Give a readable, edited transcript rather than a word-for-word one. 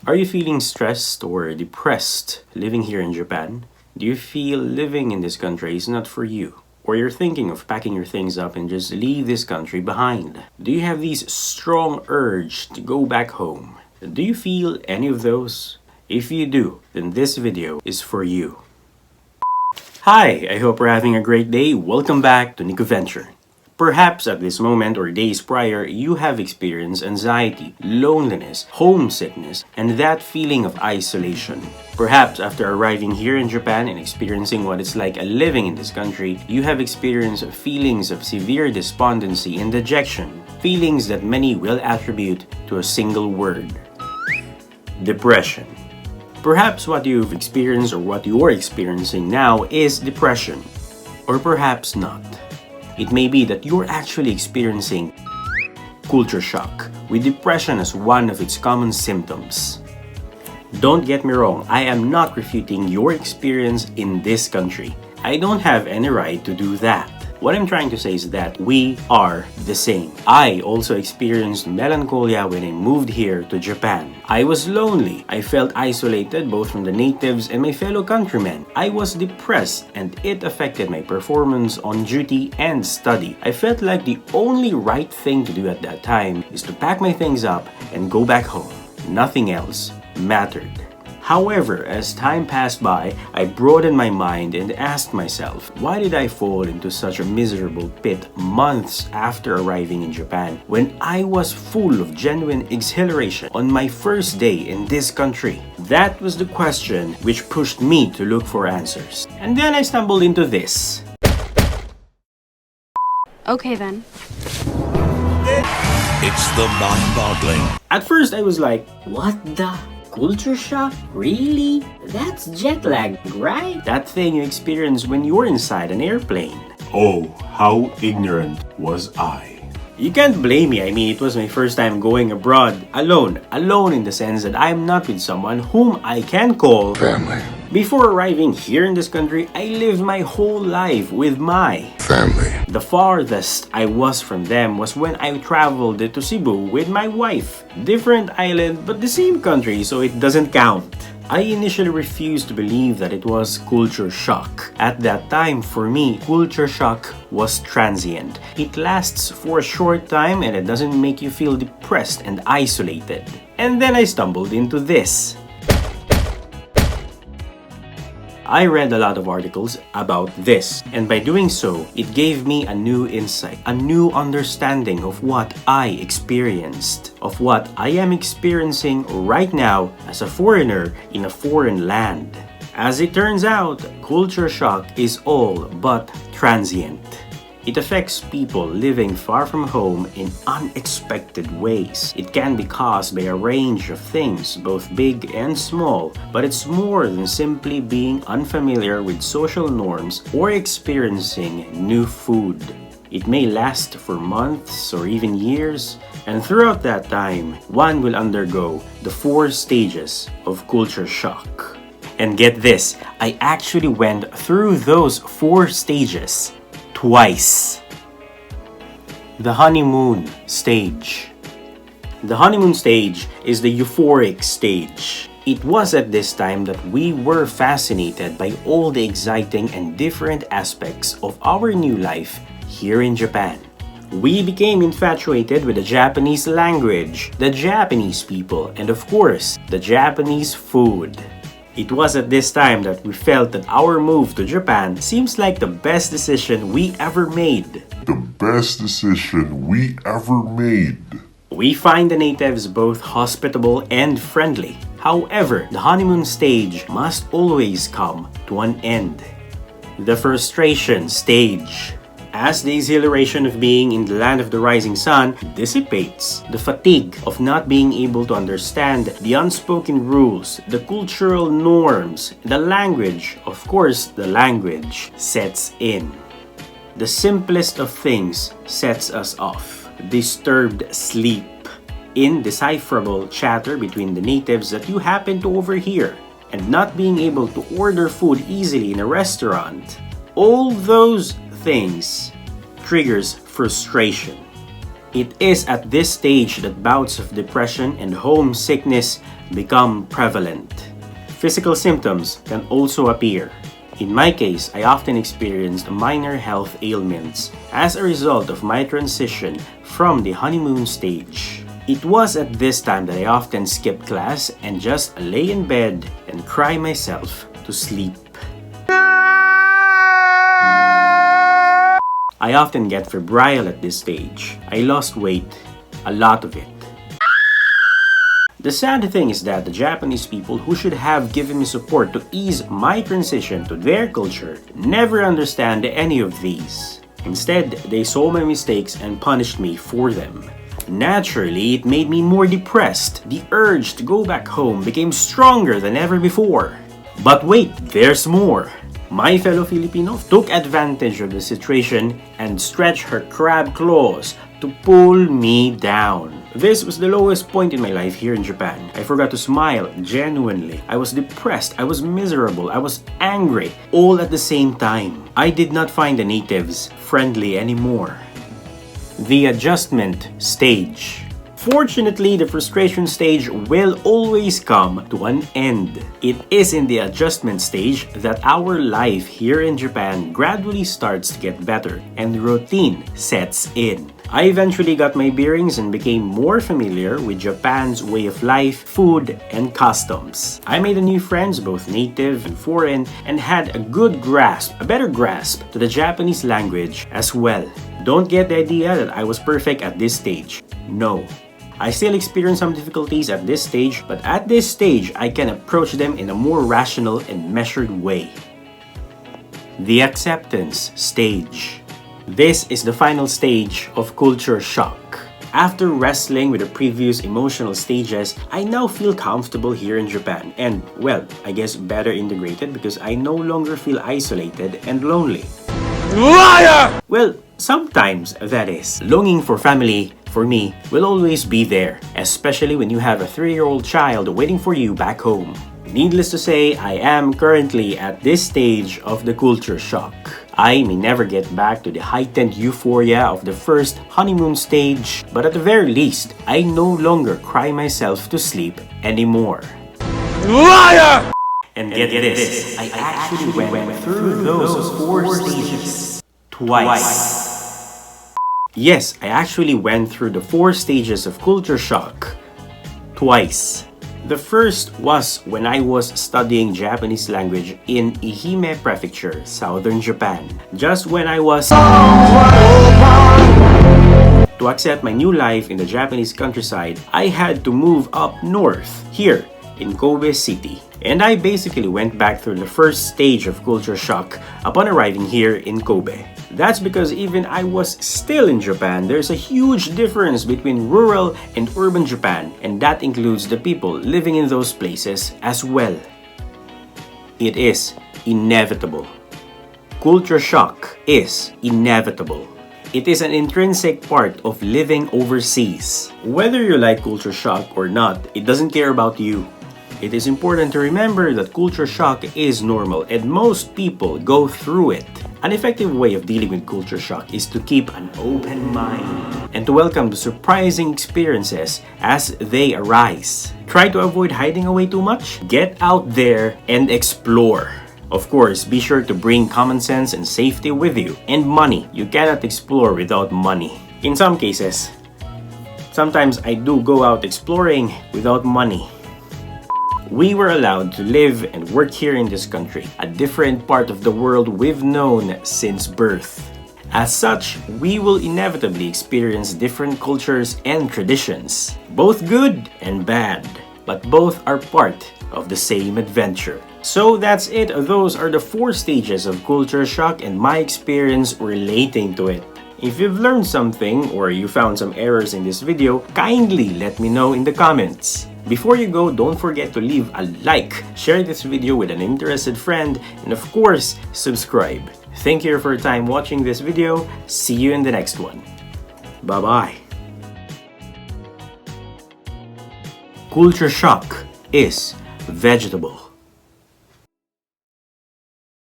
Are you feeling stressed or depressed living here in Japan? Do you feel living in this country is not for you? Or you're thinking of packing your things up and just leave this country behind? Do you have these strong urge to go back home? Do you feel any of those? If you do, then this video is for you. Hi, I hope you're having a great day. Welcome back to NikkoVenture. Perhaps at this moment or days prior, you have experienced anxiety, loneliness, homesickness, and that feeling of isolation. Perhaps after arriving here in Japan and experiencing what it's like living in this country, you have experienced feelings of severe despondency and dejection, feelings that many will attribute to a single word: depression. Perhaps what you've experienced or what you're experiencing now is depression, or perhaps not. It may be that you're actually experiencing culture shock, with depression as one of its common symptoms. Don't get me wrong, I am not refuting your experience in this country. I don't have any right to do that. What I'm trying to say is that we are the same. I also experienced melancholia when I moved here to Japan. I was lonely. I felt isolated both from the natives and my fellow countrymen. I was depressed and it affected my performance on duty and study. I felt like the only right thing to do at that time is to pack my things up and go back home. Nothing else mattered. However, as time passed by, I broadened my mind and asked myself, why did I fall into such a miserable pit months after arriving in Japan when I was full of genuine exhilaration on my first day in this country? That was the question which pushed me to look for answers. And then I stumbled into this. Okay then. It's the mind-boggling. At first I was like, what the? Culture shock? Really? That's jet lag, right? That thing you experience when you're inside an airplane. Oh, how ignorant was I. You can't blame me. I mean, it was my first time going abroad alone. Alone in the sense that I'm not with someone whom I can call Family. Before arriving here in this country, I lived my whole life with my Family. The farthest I was from them was when I traveled to Cebu with my wife. Different island but the same country, so it doesn't count. I initially refused to believe that it was culture shock. At that time, for me, culture shock was transient. It lasts for a short time and it doesn't make you feel depressed and isolated. And then I stumbled into this. I read a lot of articles about this, and by doing so, it gave me a new insight, a new understanding of what I experienced, of what I am experiencing right now as a foreigner in a foreign land. As it turns out, culture shock is all but transient. It affects people living far from home in unexpected ways. It can be caused by a range of things, both big and small, but it's more than simply being unfamiliar with social norms or experiencing new food. It may last for months or even years, and throughout that time, one will undergo the 4 stages of culture shock. And get this, I actually went through those 4 stages twice. The honeymoon stage. The honeymoon stage is the euphoric stage. It was at this time that we were fascinated by all the exciting and different aspects of our new life here in Japan. We became infatuated with the Japanese language, the Japanese people, and of course, the Japanese food. It was at this time that we felt that our move to Japan seems like the best decision we ever made. The best decision we ever made. We find the natives both hospitable and friendly. However, the honeymoon stage must always come to an end. The frustration stage. As the exhilaration of being in the land of the rising sun dissipates, the fatigue of not being able to understand the unspoken rules, the cultural norms, the language, of course, the language sets in. The simplest of things sets us off. Disturbed sleep, indecipherable chatter between the natives that you happen to overhear, and not being able to order food easily in a restaurant. All those things triggers frustration. It is at this stage that bouts of depression and homesickness become prevalent. Physical symptoms can also appear. In my case, I often experienced minor health ailments as a result of my transition from the honeymoon stage. It was at this time that I often skip class and just lay in bed and cry myself to sleep. I often get febrile at this stage. I lost weight, a lot of it. The sad thing is that the Japanese people who should have given me support to ease my transition to their culture never understand any of these. Instead, they saw my mistakes and punished me for them. Naturally, it made me more depressed. The urge to go back home became stronger than ever before. But wait, there's more. My fellow Filipino took advantage of the situation and stretched her crab claws to pull me down. This was the lowest point in my life here in Japan. I forgot to smile genuinely. I was depressed, I was miserable, I was angry, all at the same time. I did not find the natives friendly anymore. The adjustment stage. Fortunately, the frustration stage will always come to an end. It is in the adjustment stage that our life here in Japan gradually starts to get better and routine sets in. I eventually got my bearings and became more familiar with Japan's way of life, food, and customs. I made new friends, both native and foreign, and had a better grasp to the Japanese language as well. Don't get the idea that I was perfect at this stage. No. I still experience some difficulties at this stage, but at this stage, I can approach them in a more rational and measured way. The acceptance stage. This is the final stage of culture shock. After wrestling with the previous emotional stages, I now feel comfortable here in Japan and, well, I guess better integrated because I no longer feel isolated and lonely. Liar! Well, sometimes that is. Longing for family, for me, will always be there, especially when you have a 3-year-old child waiting for you back home. Needless to say, I am currently at this stage of the culture shock. I may never get back to the heightened euphoria of the first honeymoon stage, but at the very least, I no longer cry myself to sleep anymore. Liar! And get this, I actually went through those 4 stages twice. Yes, I actually went through the 4 stages of culture shock twice. The first was when I was studying Japanese language in Ehime Prefecture, southern Japan. Just when I was to accept my new life in the Japanese countryside, I had to move up north, here in Kobe City. And I basically went back through the first stage of culture shock upon arriving here in Kobe. That's because even I was still in Japan, there's a huge difference between rural and urban Japan, and that includes the people living in those places as well. It is inevitable. Culture shock is inevitable. It is an intrinsic part of living overseas. Whether you like culture shock or not, it doesn't care about you. It is important to remember that culture shock is normal and most people go through it. An effective way of dealing with culture shock is to keep an open mind and to welcome the surprising experiences as they arise. Try to avoid hiding away too much. Get out there and explore. Of course, be sure to bring common sense and safety with you. And money. You cannot explore without money. In some cases, sometimes I do go out exploring without money. We were allowed to live and work here in this country, a different part of the world we've known since birth. As such, we will inevitably experience different cultures and traditions, both good and bad, but both are part of the same adventure. So that's it. Those are the 4 stages of culture shock and my experience relating to it. If you've learned something or you found some errors in this video, kindly let me know in the comments. Before you go, don't forget to leave a like, share this video with an interested friend, and of course, subscribe. Thank you for your time watching this video. See you in the next one. Bye-bye. Culture shock is vegetable.